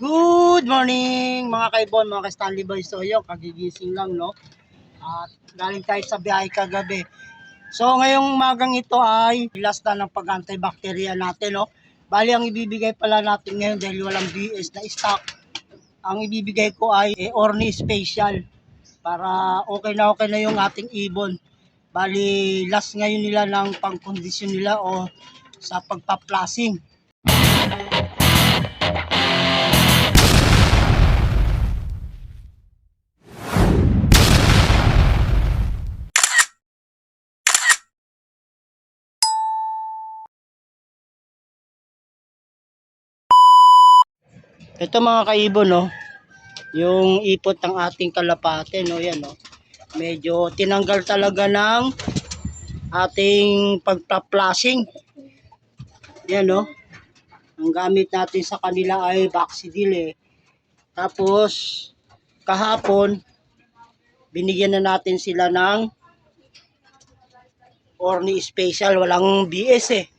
Good morning mga kaibon, mga ka-Stanley Boys. So yun, kagigising lang, no? At galing tayo sa biyahe kagabi. So ngayong magang ito ay last na ng pag-antibacteria natin, no? Bali ang ibibigay pala natin ngayon dahil walang BS na stock. Ang ibibigay ko ay Orni Special para okay na yung ating ibon. Bali last ngayon nila ng pang-kondisyon nila o sa pagpa-plasing. Ito mga kaibon, no, yung ipot ng ating kalapate, no, yan, no. Medyo tinanggal talaga ng ating pagpa-flushing. Yan, no. Ang gamit natin sa kanila ay Baxidil. Tapos kahapon binigyan na natin sila ng Orni Special, walang BS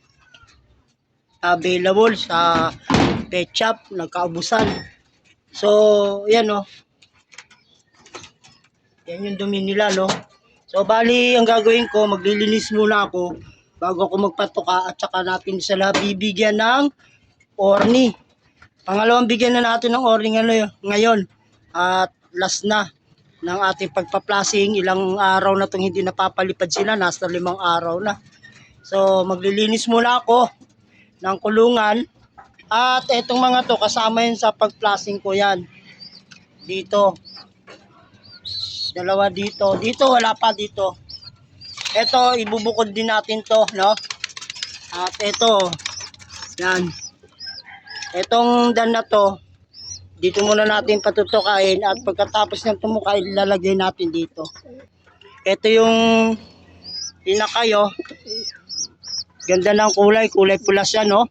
available sa pet shop, nagkaubusan. So, yan, no. Yan yung dumi nila, no. So, bali, ang gagawin ko, maglilinis muna ako bago ako magpatuka at saka natin sila bibigyan ng Orni. Pangalawang bigyan na natin ng Orni ngayon. At last na ng ating pagpa-plasing. Ilang araw na itong hindi napapalipad sila. Nasa 5 araw na. So, maglilinis muna ako ng kulungan. At etong mga to kasama yun sa pag-plasing ko yan. Dito. Dalawa dito. Dito wala pa dito. Ito ibubukod din natin to, no? At ito. Yan. Etong dan na to. Dito muna natin patutukain at pagkatapos ng tumuka ilalagay natin dito. Ito yung pinakayo. Ganda ng kulay pula siya, no?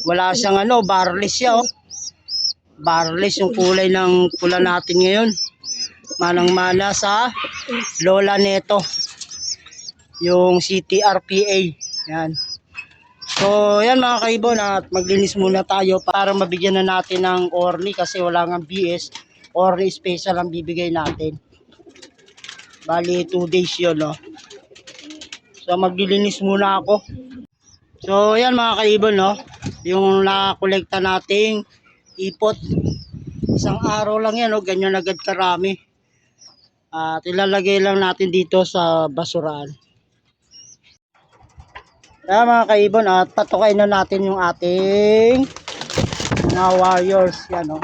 Wala siyang barless siya, oh. Barless yung kulay ng pula natin ngayon. Manang-mana sa lola neto. Yung CTRPA. Yan. So, yan mga kaibon, at maglinis muna tayo para mabigyan na natin ng Orni kasi wala nga BS. Orni Special ang bibigay natin. Bali 2 days yun, no? So, maglilinis muna ako. So, yan mga kaibon, no? Yung nakolekta nating ipot. Isang araw lang yan, no? Ganyan agad karami. At ilalagay lang natin dito sa basuraan. Kaya mga kaibon, at patukay na natin yung ating mga warriors. Yan, no?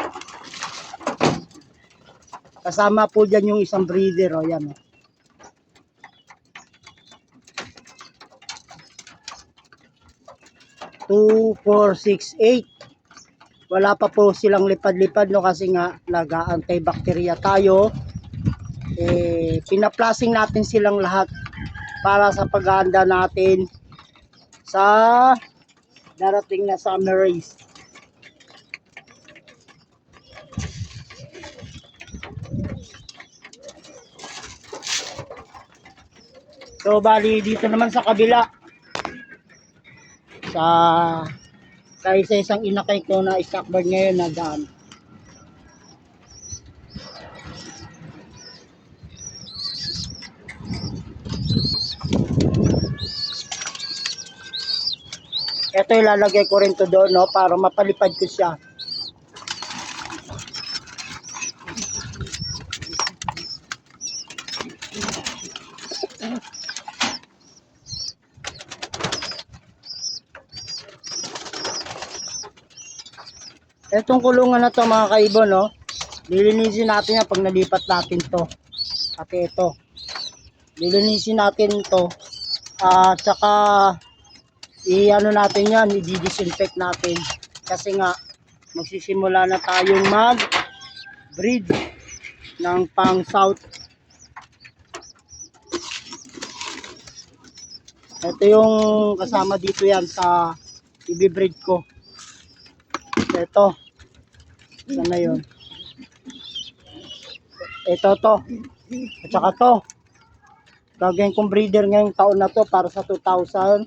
Kasama po dyan yung isang breeder, oh. Yan, no? Two, 4, 6, 8. Wala pa po silang lipad-lipad, no, kasi nga nag-antibacteria tayo. Pinaplasing natin silang lahat para sa paghahanda natin sa darating na summer race. So bali dito naman sa kabila, sa isa-isang inakay ko na stockbird ngayon na daan. Ito ilalagay ko rin to doon, no, para mapalipad ko siya. Etong kulungan na to mga kaibon, no, lilinisin natin yan pag nalipat natin to. At ito, lilinisin natin to. At saka i-ano natin yan, i-disinfect natin. Kasi nga, magsisimula na tayong mag-breed ng pang south. Ito yung kasama dito yan sa i-breed ko. Ito. Saan na yun? Ito to. At saka to. Gagawin kong breeder ngayong taon na to para sa 2025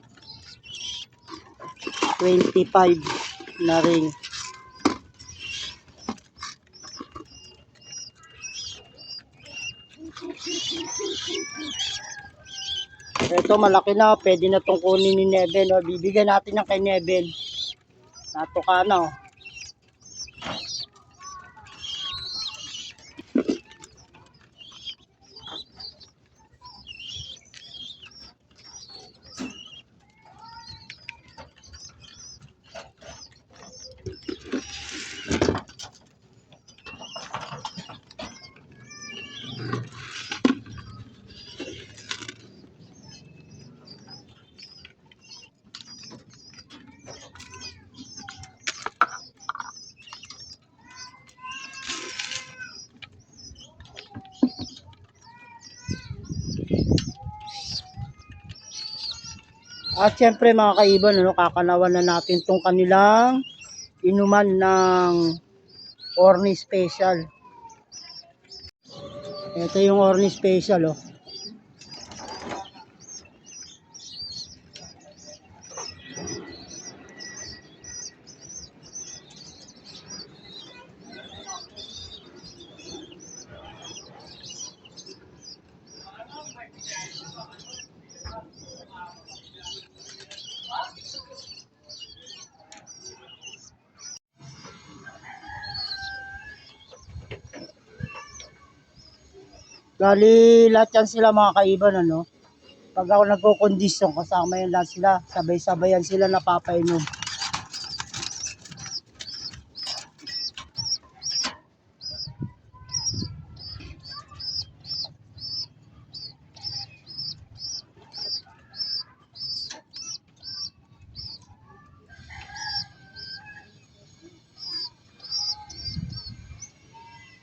na ring. Ito malaki na, pwede na itong kunin ni Neven. O, bibigyan natin ng kay Neven. Natuka na. O. At syempre mga kaibon, kakanawan na natin tong kanilang inuman ng Orni Special. Ito yung Orni Special. Oh. Gali lahat yan sila mga kaiban, pag ako nagko-condition kasama yan lahat sila, sabay-sabayan sila napapainom.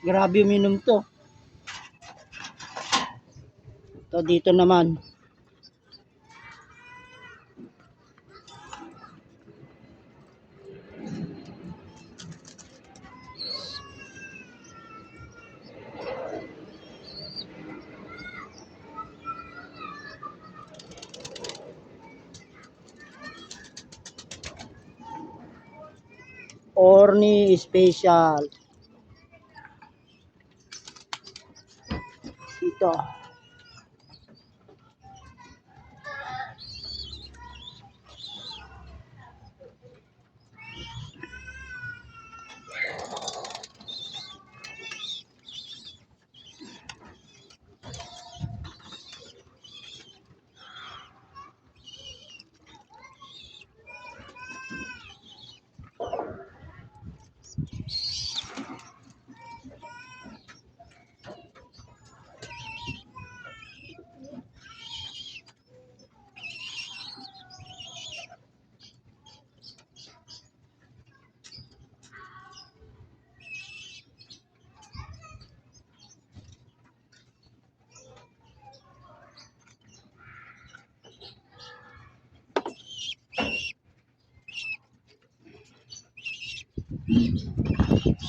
Grabe uminom to. To dito naman. Orni Special. Ito.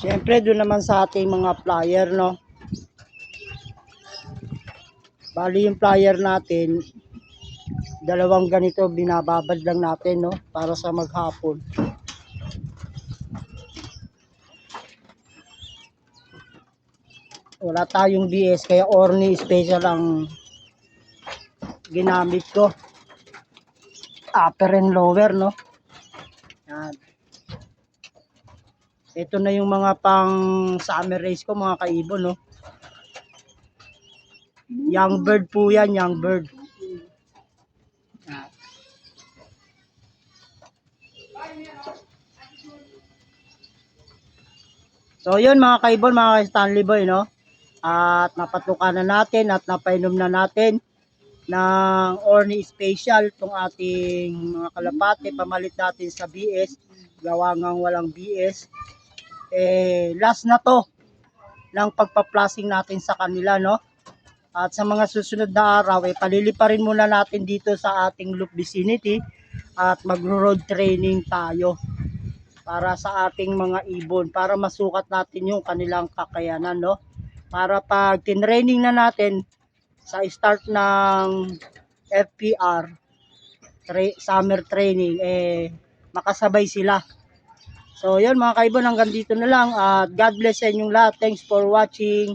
Siyempre doon naman sa ating mga flyer, bali yung flyer natin, dalawang ganito binababad lang natin, para sa maghapon. Wala tayong BS, kaya Orni Special ang ginamit ko. Upper and lower, Yan. Ito na yung mga pang summer race ko mga kaibon, Young bird po yan, young bird. Yan. So yun mga kaibon, mga Stanley Boy, At napatukan na natin at napainom na natin ng Orni Special itong ating mga kalapate. Pamalit natin sa BS, gawa ngang walang BS. Last na to ng pagpa-plasing natin sa kanila, At sa mga susunod na araw, paliliparin muna natin dito sa ating loop vicinity at magro-road training tayo para sa ating mga ibon, para masukat natin yung kanilang kakayanan, Para pag tinraining na natin sa start ng FPR summer training, makasabay sila. So yun mga kaibon, hanggang dito na lang at God bless sa inyong lahat. Thanks for watching.